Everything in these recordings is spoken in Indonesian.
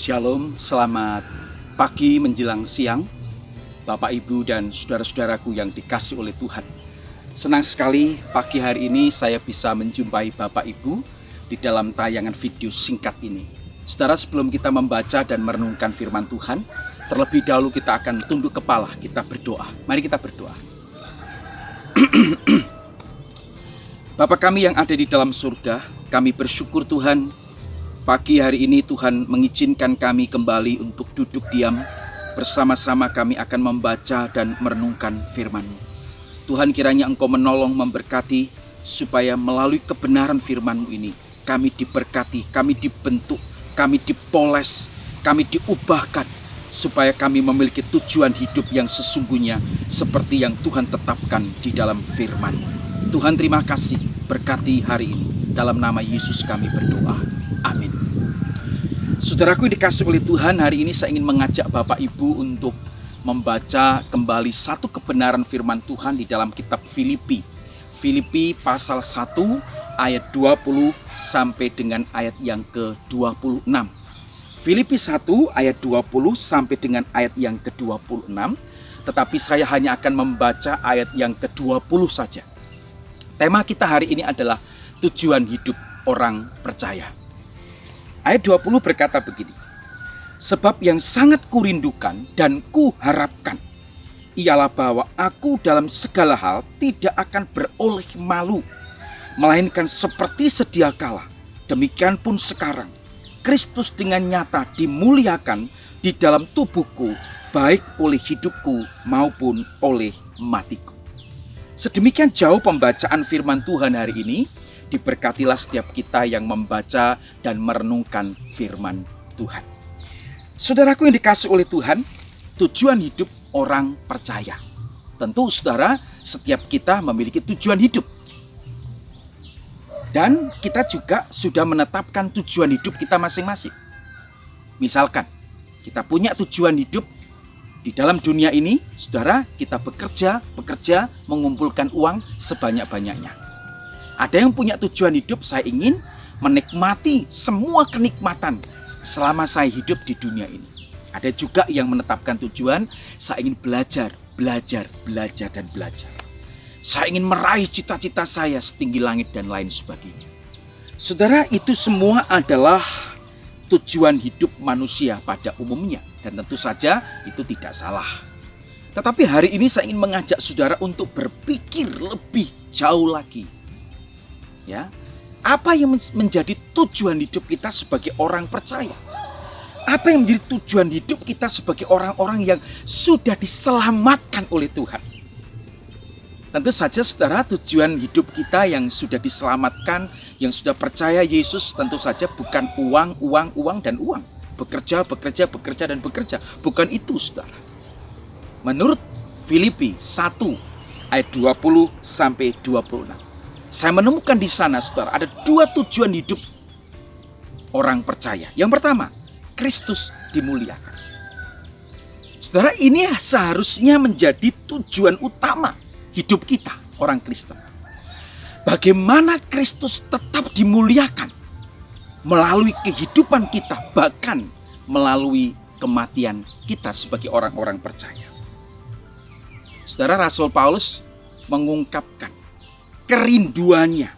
Shalom, selamat pagi menjelang siang, Bapak Ibu dan saudara-saudaraku yang dikasih oleh Tuhan. Senang sekali pagi hari ini saya bisa menjumpai Bapak Ibu di dalam tayangan video singkat ini. Saudara, sebelum kita membaca dan merenungkan firman Tuhan, terlebih dahulu kita akan tunduk kepala, kita berdoa. Mari kita berdoa. Bapa kami yang ada di dalam surga, kami bersyukur Tuhan, pagi hari ini Tuhan mengizinkan kami kembali untuk duduk diam. Bersama-sama kami akan membaca dan merenungkan firman-Mu. Tuhan, kiranya Engkau menolong memberkati supaya melalui kebenaran firman-Mu ini kami diberkati, kami dibentuk, kami dipoles, kami diubahkan supaya kami memiliki tujuan hidup yang sesungguhnya seperti yang Tuhan tetapkan di dalam firman-Mu. Tuhan, terima kasih, berkati hari ini. Dalam nama Yesus kami berdoa. Amin. Saudaraku yang dikasih oleh Tuhan, hari ini saya ingin mengajak Bapak Ibu untuk membaca kembali satu kebenaran firman Tuhan di dalam kitab Filipi. Filipi pasal 1 ayat 20 sampai dengan ayat yang ke-26. Filipi 1 ayat 20 sampai dengan ayat yang ke-26. Tetapi saya hanya akan membaca ayat yang ke-20 saja. Tema kita hari ini adalah tujuan hidup orang percaya. Ayat 20 berkata begini, sebab yang sangat kurindukan dan kuharapkan ialah bahwa aku dalam segala hal tidak akan beroleh malu, melainkan seperti sedia kala, demikian pun sekarang, Kristus dengan nyata dimuliakan di dalam tubuhku, baik oleh hidupku maupun oleh matiku. Sedemikian jauh pembacaan firman Tuhan hari ini. Diberkatilah setiap kita yang membaca dan merenungkan firman Tuhan. Saudaraku yang dikasih oleh Tuhan, tujuan hidup orang percaya. Tentu saudara, setiap kita memiliki tujuan hidup. Dan kita juga sudah menetapkan tujuan hidup kita masing-masing. Misalkan, kita punya tujuan hidup di dalam dunia ini, saudara, kita bekerja, mengumpulkan uang sebanyak-banyaknya. Ada yang punya tujuan hidup, saya ingin menikmati semua kenikmatan selama saya hidup di dunia ini. Ada juga yang menetapkan tujuan, saya ingin belajar. Saya ingin meraih cita-cita saya setinggi langit dan lain sebagainya. Saudara, itu semua adalah tujuan hidup manusia pada umumnya. Dan tentu saja itu tidak salah. Tetapi hari ini saya ingin mengajak saudara untuk berpikir lebih jauh lagi. Ya, apa yang menjadi tujuan hidup kita sebagai orang percaya? Apa yang menjadi tujuan hidup kita sebagai orang-orang yang sudah diselamatkan oleh Tuhan? Tentu saja saudara, tujuan hidup kita yang sudah diselamatkan, yang sudah percaya Yesus, tentu saja bukan uang, dan uang. Bekerja, dan bekerja. Bukan itu saudara. Menurut Filipi 1 ayat 20 sampai 26. Saya menemukan di sana, saudara, ada dua tujuan hidup orang percaya. Yang pertama, Kristus dimuliakan. Saudara, ini seharusnya menjadi tujuan utama hidup kita, orang Kristen. Bagaimana Kristus tetap dimuliakan melalui kehidupan kita, bahkan melalui kematian kita sebagai orang-orang percaya. Saudara, Rasul Paulus mengungkapkan kerinduannya,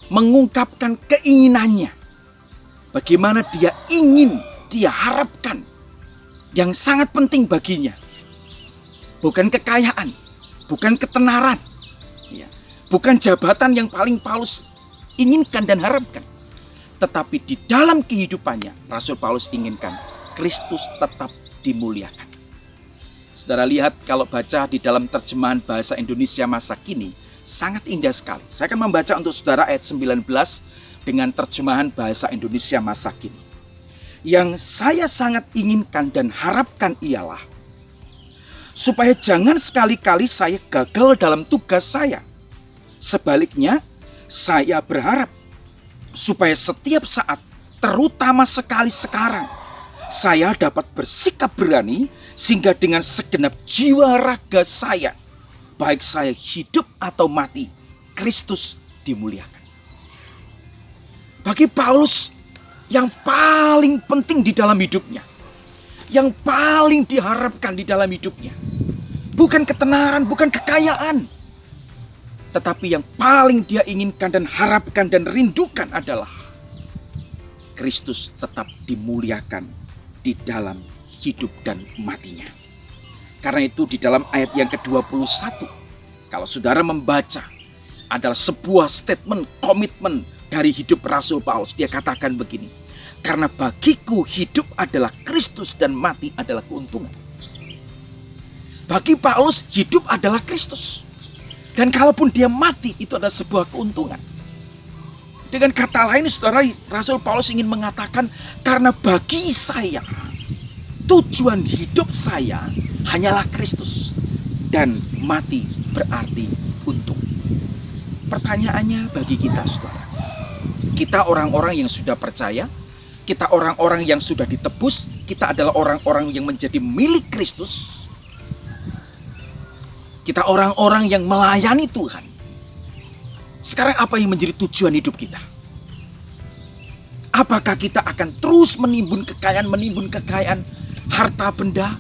mengungkapkan keinginannya, bagaimana dia ingin, dia harapkan yang sangat penting baginya, bukan kekayaan, bukan ketenaran, bukan jabatan yang paling Paulus inginkan dan harapkan, tetapi di dalam kehidupannya Rasul Paulus inginkan Kristus tetap dimuliakan. Saudara lihat, kalau baca di dalam terjemahan bahasa Indonesia masa kini, sangat indah sekali. Saya akan membaca untuk saudara ayat 19 dengan terjemahan bahasa Indonesia masa kini. Yang saya sangat inginkan dan harapkan ialah supaya jangan sekali-kali saya gagal dalam tugas saya. Sebaliknya, saya berharap supaya setiap saat, terutama sekali sekarang, saya dapat bersikap berani sehingga dengan segenap jiwa raga saya, baik saya hidup atau mati, Kristus dimuliakan. Bagi Paulus, yang paling penting di dalam hidupnya, yang paling diharapkan di dalam hidupnya. Bukan ketenaran, bukan kekayaan, tetapi yang paling dia inginkan dan harapkan dan rindukan adalah Kristus tetap dimuliakan di dalam hidup dan matinya. Karena itu di dalam ayat yang ke-21, kalau saudara membaca, adalah sebuah statement, komitmen dari hidup Rasul Paulus. Dia katakan begini, karena bagiku hidup adalah Kristus dan mati adalah keuntungan. Bagi Paulus hidup adalah Kristus. Dan kalaupun dia mati, itu adalah sebuah keuntungan. Dengan kata lain, saudara, Rasul Paulus ingin mengatakan, karena bagi saya, tujuan hidup saya hanyalah Kristus. Dan mati berarti untung. Pertanyaannya bagi kita, saudara. Kita orang-orang yang sudah percaya, kita orang-orang yang sudah ditebus, kita adalah orang-orang yang menjadi milik Kristus. Kita orang-orang yang melayani Tuhan. Sekarang apa yang menjadi tujuan hidup kita? Apakah kita akan terus menimbun kekayaan, harta benda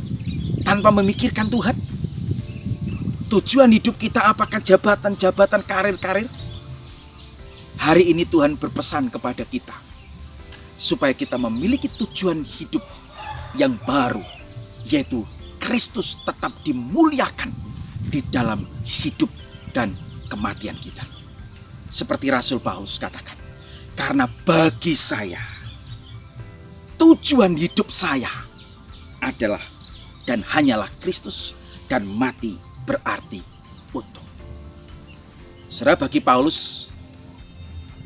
tanpa memikirkan Tuhan? Tujuan hidup kita apakah jabatan-jabatan, karir-karir? Hari ini Tuhan berpesan kepada kita supaya kita memiliki tujuan hidup yang baru, yaitu Kristus tetap dimuliakan di dalam hidup dan kematian kita. Seperti Rasul Paulus katakan, karena bagi saya tujuan hidup saya adalah dan hanyalah Kristus, dan mati berarti untung. Saudara, bagi Paulus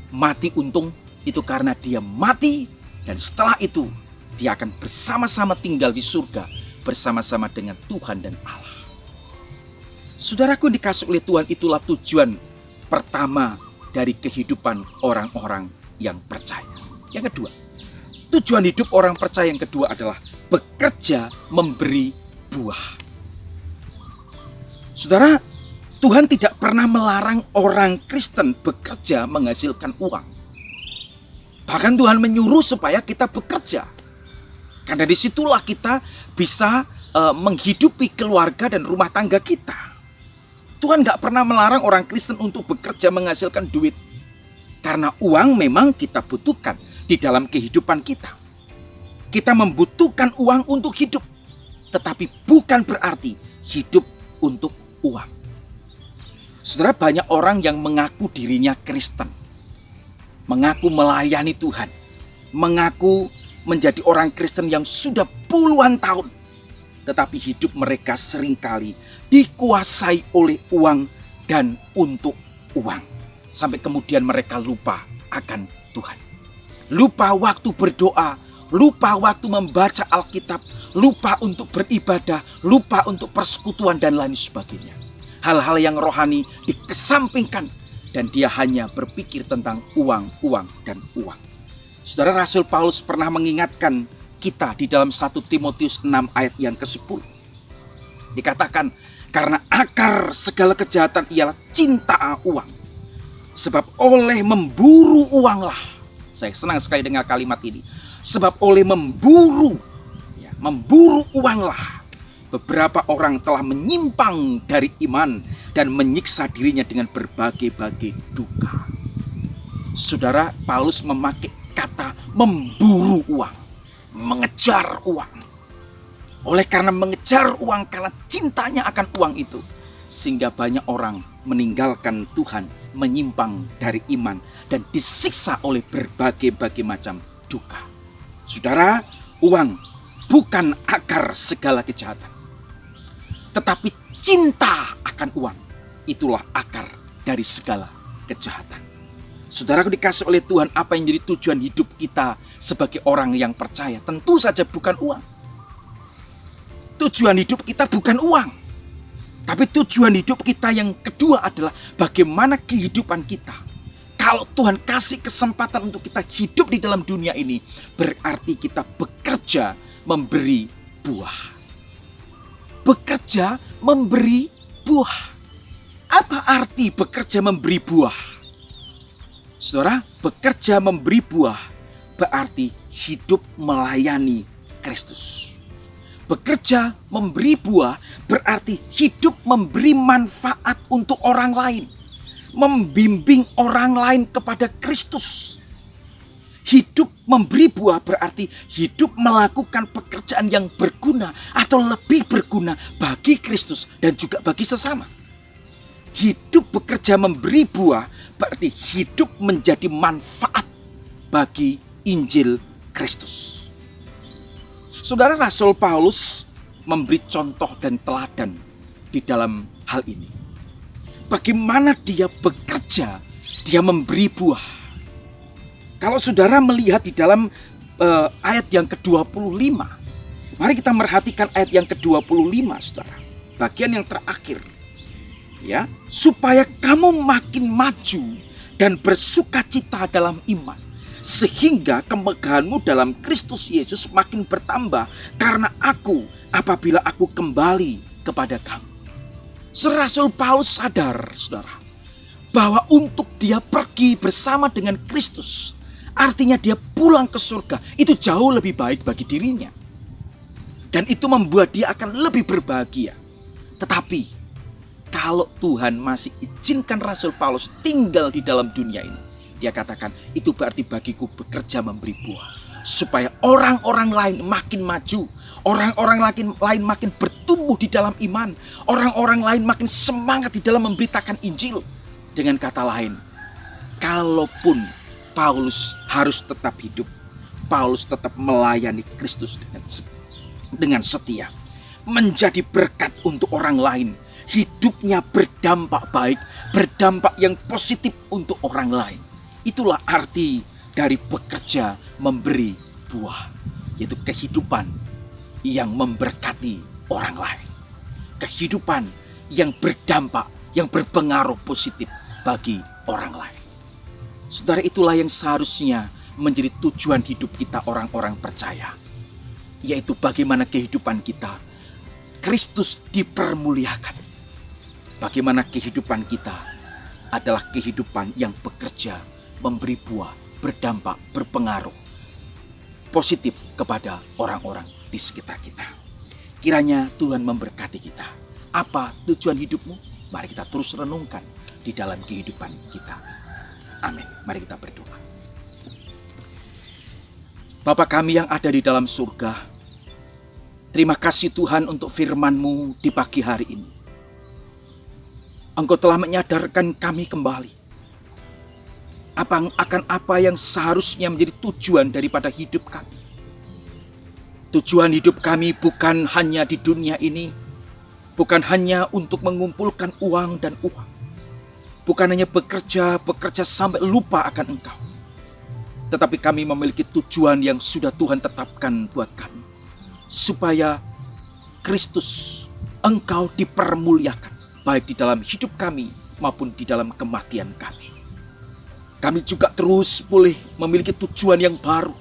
mati untung itu karena dia mati, dan setelah itu dia akan bersama-sama tinggal di surga bersama-sama dengan Tuhan dan Allah. Saudaraku dikasih oleh Tuhan, itulah tujuan pertama dari kehidupan orang-orang yang percaya. Yang kedua, tujuan hidup orang percaya yang kedua adalah bekerja memberi buah. Saudara, Tuhan tidak pernah melarang orang Kristen bekerja menghasilkan uang. Bahkan Tuhan menyuruh supaya kita bekerja. Karena disitulah kita bisa menghidupi keluarga dan rumah tangga kita. Tuhan gak pernah melarang orang Kristen untuk bekerja menghasilkan duit. Karena uang memang kita butuhkan di dalam kehidupan kita. Kita membutuhkan uang untuk hidup. Tetapi bukan berarti hidup untuk uang. Saudara, banyak orang yang mengaku dirinya Kristen. Mengaku melayani Tuhan. Mengaku menjadi orang Kristen yang sudah puluhan tahun. Tetapi hidup mereka seringkali dikuasai oleh uang dan untuk uang. Sampai kemudian mereka lupa akan Tuhan. Lupa waktu berdoa, lupa waktu membaca Alkitab, lupa untuk beribadah, lupa untuk persekutuan dan lain sebagainya. Hal-hal yang rohani dikesampingkan dan dia hanya berpikir tentang uang, dan uang. Saudara, Rasul Paulus pernah mengingatkan kita di dalam 1 Timotius 6 ayat yang ke-10. Dikatakan, karena akar segala kejahatan ialah cinta uang. Sebab oleh memburu uanglah. Saya senang sekali dengar kalimat ini. Sebab oleh memburu uanglah beberapa orang telah menyimpang dari iman dan menyiksa dirinya dengan berbagai-bagai duka. Saudara, Paulus memakai kata memburu uang, mengejar uang. Oleh karena mengejar uang, karena cintanya akan uang itu, sehingga banyak orang meninggalkan Tuhan, menyimpang dari iman, dan disiksa oleh berbagai-bagai macam duka. Saudara, uang bukan akar segala kejahatan. Tetapi cinta akan uang, itulah akar dari segala kejahatan. Saudaraku dikasih oleh Tuhan, apa yang jadi tujuan hidup kita sebagai orang yang percaya? Tentu saja bukan uang. Tujuan hidup kita bukan uang. Tapi tujuan hidup kita yang kedua adalah bagaimana kehidupan kita. Kalau Tuhan kasih kesempatan untuk kita hidup di dalam dunia ini, berarti kita bekerja memberi buah. Bekerja memberi buah. Apa arti bekerja memberi buah? Saudara, bekerja memberi buah berarti hidup melayani Kristus. Bekerja memberi buah berarti hidup memberi manfaat untuk orang lain. Membimbing orang lain kepada Kristus. Hidup memberi buah berarti hidup melakukan pekerjaan yang berguna atau lebih berguna bagi Kristus dan juga bagi sesama. Hidup bekerja memberi buah berarti hidup menjadi manfaat bagi Injil Kristus. Saudara, Rasul Paulus memberi contoh dan teladan di dalam hal ini. Bagaimana dia bekerja, dia memberi buah. Kalau saudara melihat di dalam ayat yang ke-25, mari kita merhatikan ayat yang ke-25, saudara. Bagian yang terakhir. Ya, supaya kamu makin maju dan bersukacita dalam iman, sehingga kemegahanmu dalam Kristus Yesus makin bertambah karena apabila aku kembali kepada kamu. Rasul Paulus sadar, saudara, bahwa untuk dia pergi bersama dengan Kristus, artinya dia pulang ke surga, itu jauh lebih baik bagi dirinya. Dan itu membuat dia akan lebih berbahagia. Tetapi kalau Tuhan masih izinkan Rasul Paulus tinggal di dalam dunia ini, dia katakan itu berarti bagiku bekerja memberi buah. Supaya orang-orang lain makin maju. Orang-orang lain makin bertumbuh di dalam iman. Orang-orang lain makin semangat di dalam memberitakan Injil. Dengan kata lain, kalaupun Paulus harus tetap hidup, Paulus tetap melayani Kristus dengan setia. Menjadi berkat untuk orang lain. Hidupnya berdampak baik, berdampak yang positif untuk orang lain. Itulah arti dari bekerja memberi buah, yaitu kehidupan yang memberkati orang lain. Kehidupan yang berdampak, yang berpengaruh positif bagi orang lain. Saudara, itulah yang seharusnya menjadi tujuan hidup kita orang-orang percaya. Yaitu bagaimana kehidupan kita, Kristus dipermuliakan. Bagaimana kehidupan kita adalah kehidupan yang bekerja, memberi buah, berdampak, berpengaruh positif kepada orang-orang di sekitar kita. Kiranya Tuhan memberkati kita. Apa tujuan hidupmu? Mari kita terus renungkan di dalam kehidupan kita. Amin. Mari kita berdoa. Bapa kami yang ada di dalam surga, terima kasih Tuhan untuk firman-Mu di pagi hari ini. Engkau telah menyadarkan kami kembali akan apa yang seharusnya menjadi tujuan daripada hidup kami. Tujuan hidup kami bukan hanya di dunia ini, bukan hanya untuk mengumpulkan uang dan uang, bukan hanya bekerja sampai lupa akan Engkau. Tetapi kami memiliki tujuan yang sudah Tuhan tetapkan buat kami, supaya Kristus Engkau dipermuliakan, baik di dalam hidup kami maupun di dalam kematian kami. Kami juga terus boleh memiliki tujuan yang baru,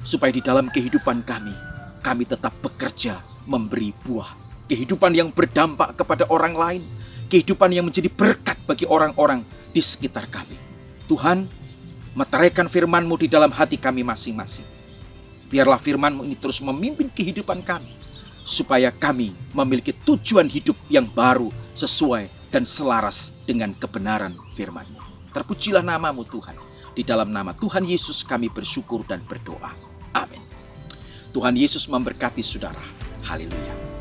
supaya di dalam kehidupan kami tetap bekerja memberi buah. Kehidupan yang berdampak kepada orang lain, kehidupan yang menjadi berkat bagi orang-orang di sekitar kami. Tuhan, meteraikan firman-Mu di dalam hati kami masing-masing. Biarlah firman-Mu ini terus memimpin kehidupan kami, supaya kami memiliki tujuan hidup yang baru, sesuai dan selaras dengan kebenaran firman-Mu. Terpujilah nama-Mu Tuhan. Di dalam nama Tuhan Yesus kami bersyukur dan berdoa. Amin. Tuhan Yesus memberkati saudara. Haleluya.